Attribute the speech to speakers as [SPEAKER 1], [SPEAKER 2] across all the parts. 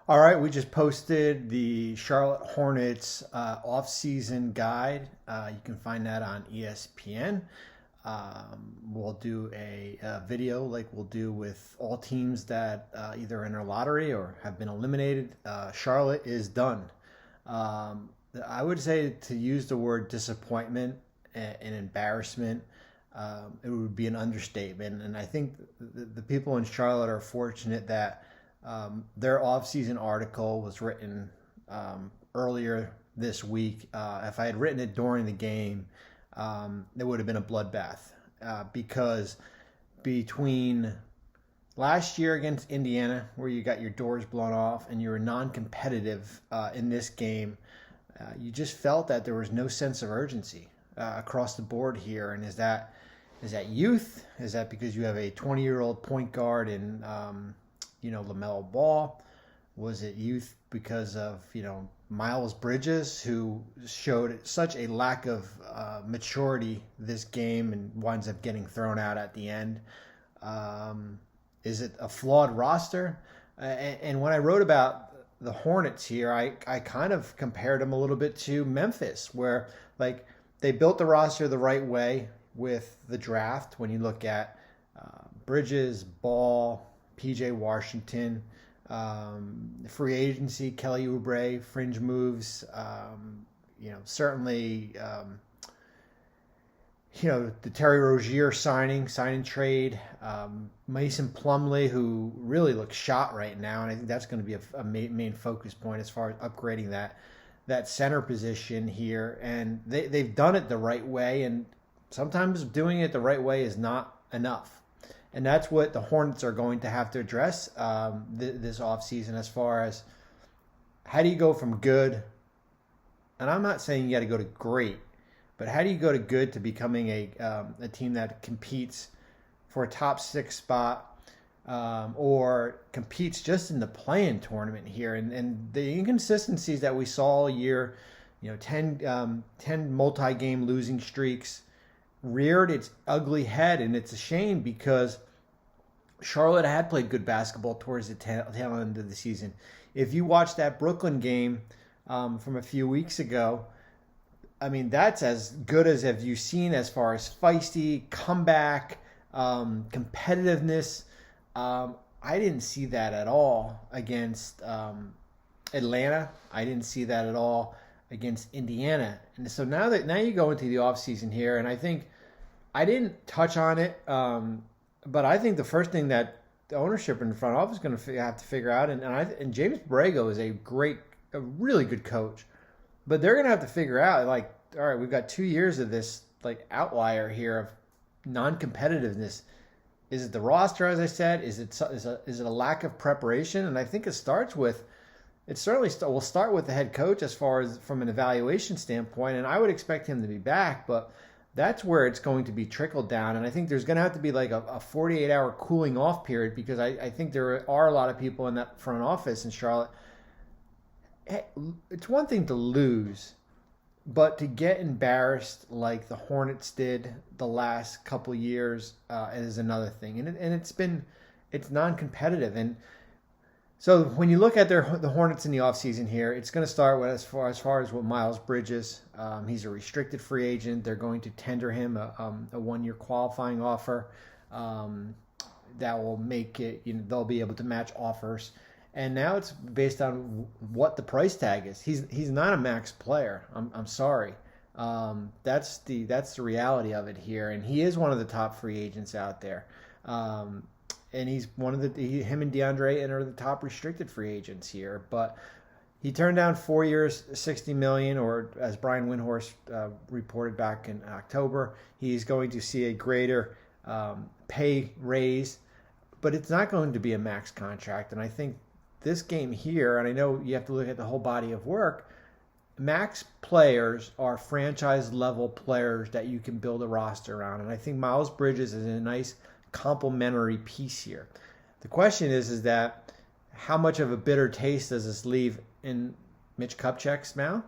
[SPEAKER 1] All right, we just posted the Charlotte Hornets off-season guide. You can find that on ESPN. We'll do a video like we'll do with all teams that either enter lottery or have been eliminated. Charlotte is done. Um, I would say to use the word disappointment and embarrassment, it would be an understatement. And I think the people in Charlotte are fortunate that their off-season article was written earlier this week. If I had written it during the game, it would have been a bloodbath because between last year against Indiana, where you got your doors blown off and you were non-competitive in this game, you just felt that there was no sense of urgency across the board here. And is that youth? Is that because you have a 20-year-old point guard in LaMelo Ball? Was it youth because of Miles Bridges, who showed such a lack of maturity this game and winds up getting thrown out at the end? Is it a flawed roster? And when I wrote about the Hornets here, I kind of compared them a little bit to Memphis, where they built the roster the right way with the draft. When you look at Bridges, Ball, PJ Washington, free agency, Kelly Oubre, fringe moves, certainly, the Terry Rozier signing trade, Mason Plumlee, who really looks shot right now, and I think that's going to be a main focus point as far as upgrading that center position here. And they've done it the right way, and sometimes doing it the right way is not enough. And that's what the Hornets are going to have to address this offseason, as far as how do you go from good, and I'm not saying you got to go to great, but how do you go to good to becoming a team that competes for a top 6 spot or competes just in the play-in tournament here? And the inconsistencies that we saw all year, 10 multi-game losing streaks, reared its ugly head, and it's a shame because Charlotte had played good basketball towards the tail end of the season. If you watch that Brooklyn game from a few weeks ago, I mean, that's as good as have you seen as far as feisty, comeback, competitiveness. I didn't see that at all against Atlanta. I didn't see that at all against Indiana. And so now you go into the offseason here, and I think I didn't touch on it, but I think the first thing that the ownership in the front office is going to have to figure out, and James Borrego is a really good coach, but they're going to have to figure out, all right, we've got 2 years of this outlier here of non-competitiveness. Is it the roster, as I said? Is it a lack of preparation? And I think it certainly will start with the head coach as far as from an evaluation standpoint, and I would expect him to be back, but that's where it's going to be trickled down. And I think there's going to have to be a 48-hour cooling off period, because I think there are a lot of people in that front office in Charlotte. It's one thing to lose, but to get embarrassed like the Hornets did the last couple years is another thing. And it's non-competitive. And so when you look at the Hornets in the offseason here, it's going to start with as far as what Miles Bridges. He's a restricted free agent. They're going to tender him a 1-year qualifying offer that will make it. They'll be able to match offers. And now it's based on what the price tag is. He's not a max player. I'm sorry. That's the reality of it here. And he is one of the top free agents out there. And he's him and DeAndre are the top restricted free agents here. But he turned down 4 years, $60 million, or as Brian Windhorst reported back in October, he's going to see a greater pay raise, but it's not going to be a max contract. And I think this game here, and I know you have to look at the whole body of work, max players are franchise level players that you can build a roster around. And I think Miles Bridges is a nice complementary piece here. The question is that how much of a bitter taste does this leave in Mitch Kupchak's mouth,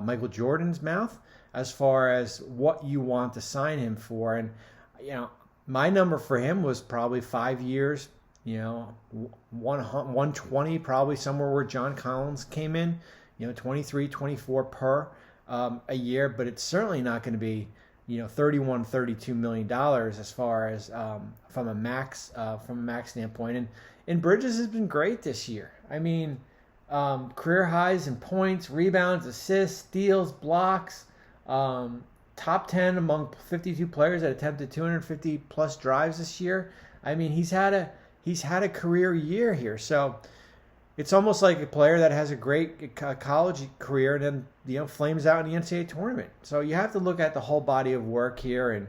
[SPEAKER 1] Michael Jordan's mouth, as far as what you want to sign him for? And my number for him was probably 5 years, 120 probably somewhere where John Collins came in, 23, 24 per a year, but it's certainly not going to be, 31, $32 million as far as from a max standpoint. And Bridges has been great this year. I mean, career highs in points, rebounds, assists, steals, blocks, top 10 among 52 players that attempted 250 plus drives this year. I mean, he's had a career year here. So it's almost like a player that has a great college career and then flames out in the NCAA tournament. So you have to look at the whole body of work here and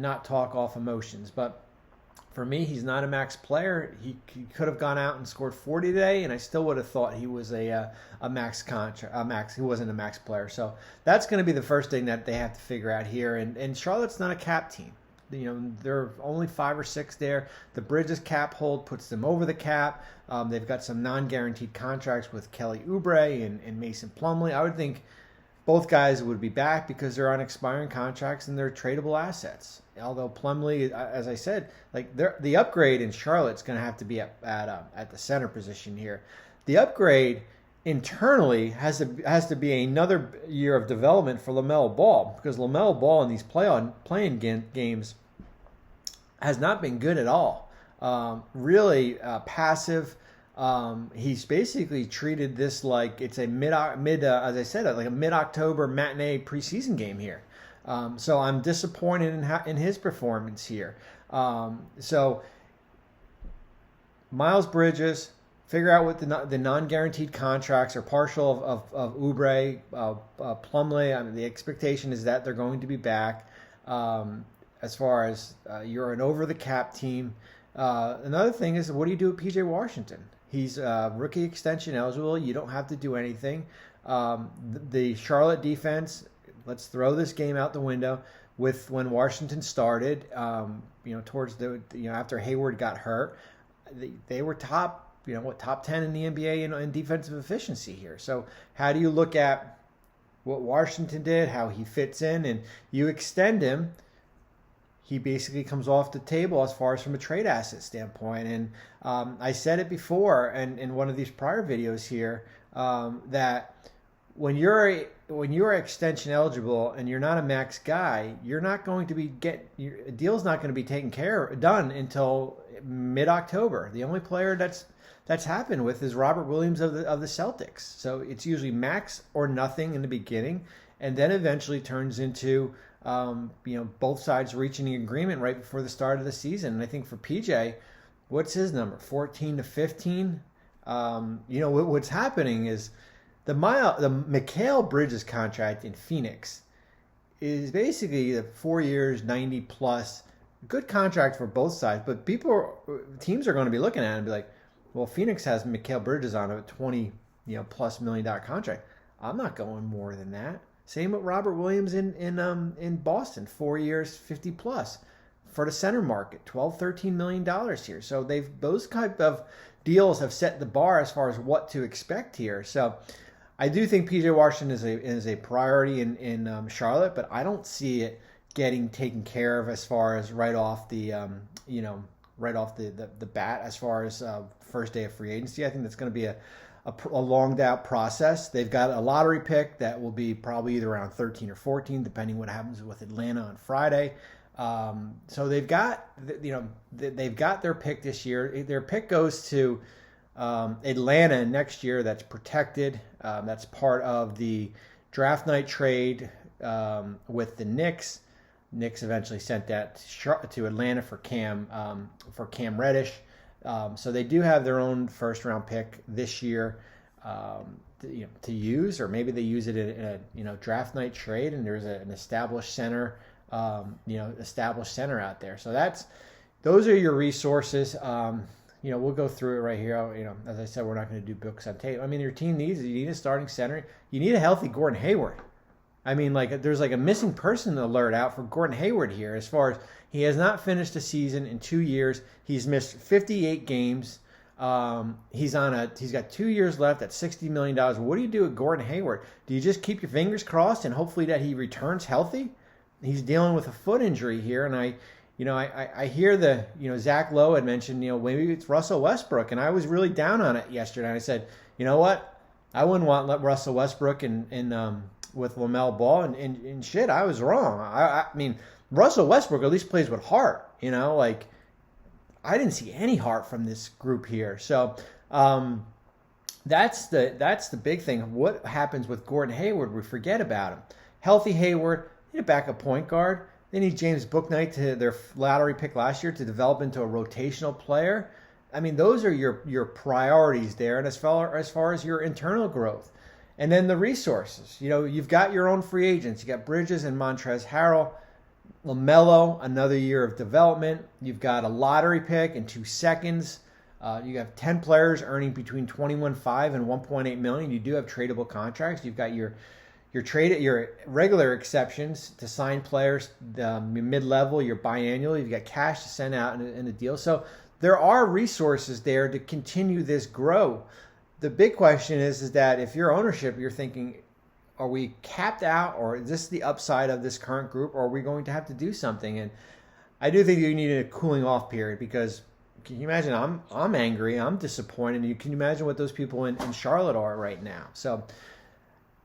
[SPEAKER 1] not talk off emotions. But for me, he's not a max player. He could have gone out and scored 40 today, and I still would have thought he was a max contract. He wasn't a max player. So that's going to be the first thing that they have to figure out here. And Charlotte's not a cap team. There are only 5 or 6 there. The Bridges cap hold puts them over the cap. They've got some non-guaranteed contracts with Kelly Oubre and Mason Plumlee. I would think both guys would be back because they're on expiring contracts and they're tradable assets. Although Plumlee, as I said, like the upgrade in Charlotte's going to have to be at the center position here. The upgrade internally has to be another year of development for LaMelo Ball, because LaMelo Ball in these playing games has not been good at all. Really passive. He's basically treated this like it's a as I said, like a mid-October matinee preseason game here. So I'm disappointed in his performance here. So Miles Bridges, figure out what the non-guaranteed contracts are partial of Oubre, Plumlee. I mean, the expectation is that they're going to be back. As far as you're an over-the-cap team. Another thing is, what do you do with P.J. Washington? He's rookie extension eligible. You don't have to do anything. The Charlotte defense, let's throw this game out the window. With when Washington started, towards after Hayward got hurt, they were top 10 in the NBA in defensive efficiency here. So how do you look at what Washington did, how he fits in, and you extend him? He basically comes off the table as far as from a trade asset standpoint. And I said it before and in one of these prior videos here that when you're extension eligible and you're not a max guy, you're not going to your deal's not going to be done until mid-October. The only player that's happened with is Robert Williams of the Celtics. So it's usually max or nothing in the beginning, and then eventually turns into both sides reaching an agreement right before the start of the season. And I think for PJ, what's his number? 14 to 15. What's happening is the Mikal Bridges contract in Phoenix is basically the 4 years, 90 plus, good contract for both sides. But teams are going to be looking at it and be like, well, Phoenix has Mikal Bridges on a $20 plus $1 million contract. I'm not going more than that. Same with Robert Williams in Boston, 4 years, 50 plus for the center market, $12-13 million here. So those type of deals have set the bar as far as what to expect here. So I do think PJ Washington is a priority in Charlotte, but I don't see it getting taken care of as far as right off the bat as far as first day of free agency. I think that's going to be a longed out process. They've got a lottery pick that will be probably either around 13 or 14, depending what happens with Atlanta on Friday. So they've got their pick this year. Their pick goes to Atlanta next year. That's protected. That's part of the draft night trade with the Knicks. Knicks eventually sent that to Atlanta for Cam Reddish. So they do have their own first round pick this year to use, or maybe they use it in a draft night trade, and there's an established center out there. So those are your resources. We'll go through it right here. As I said, we're not going to do books on tape. I mean, your team you need a starting center. You need a healthy Gordon Hayward. I mean, there's a missing person alert out for Gordon Hayward here, as far as he has not finished a season in 2 years. He's missed 58 games. He's got 2 years left at $60 million. What do you do with Gordon Hayward? Do you just keep your fingers crossed and hopefully that he returns healthy? He's dealing with a foot injury here, and I hear Zach Lowe had mentioned, maybe it's Russell Westbrook, and I was really down on it yesterday. And I said, you know what? I wouldn't want Russell Westbrook in with LaMelo Ball, and shit, I was wrong. I mean, Russell Westbrook at least plays with heart, like I didn't see any heart from this group here. So that's the big thing. What happens with Gordon Hayward? We forget about him. Healthy Hayward, need a backup point guard. They need James Bouknight, to their lottery pick last year, to develop into a rotational player. I mean, those are your priorities there, and as far as your internal growth. And then the resources. You've got your own free agents. You got Bridges and Montrezl Harrell. LaMelo, another year of development. You've got a lottery pick and 2 seconds. You have 10 players earning between $21.5 and $1.8 million. You do have tradable contracts. You've got your regular exceptions to sign players, your mid-level, your biannual. You've got cash to send out in the deal. So there are resources there to continue this grow. The big question is that if you're ownership, you're thinking, are we capped out, or is this the upside of this current group, or are we going to have to do something? And I do think you need a cooling off period, because can you imagine? I'm angry, I'm disappointed. You can imagine what those people in Charlotte are right now. So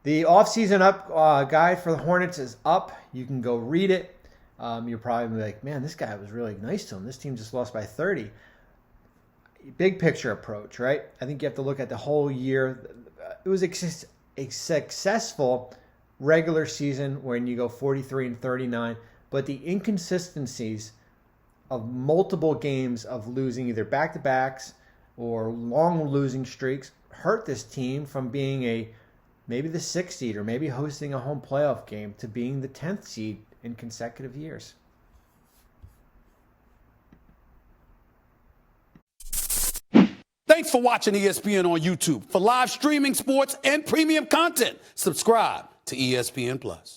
[SPEAKER 1] the offseason guide for the Hornets is up. You can go read it. You're probably like, man, this guy was really nice to him. This team just lost by 30. Big picture approach, right? I think you have to look at the whole year. It was a successful regular season when you go 43 and 39, but the inconsistencies of multiple games of losing either back-to-backs or long losing streaks hurt this team from being maybe the 6th seed, or maybe hosting a home playoff game, to being the 10th seed in consecutive years.
[SPEAKER 2] Thanks for watching ESPN on YouTube. For live streaming sports and premium content, subscribe to ESPN+.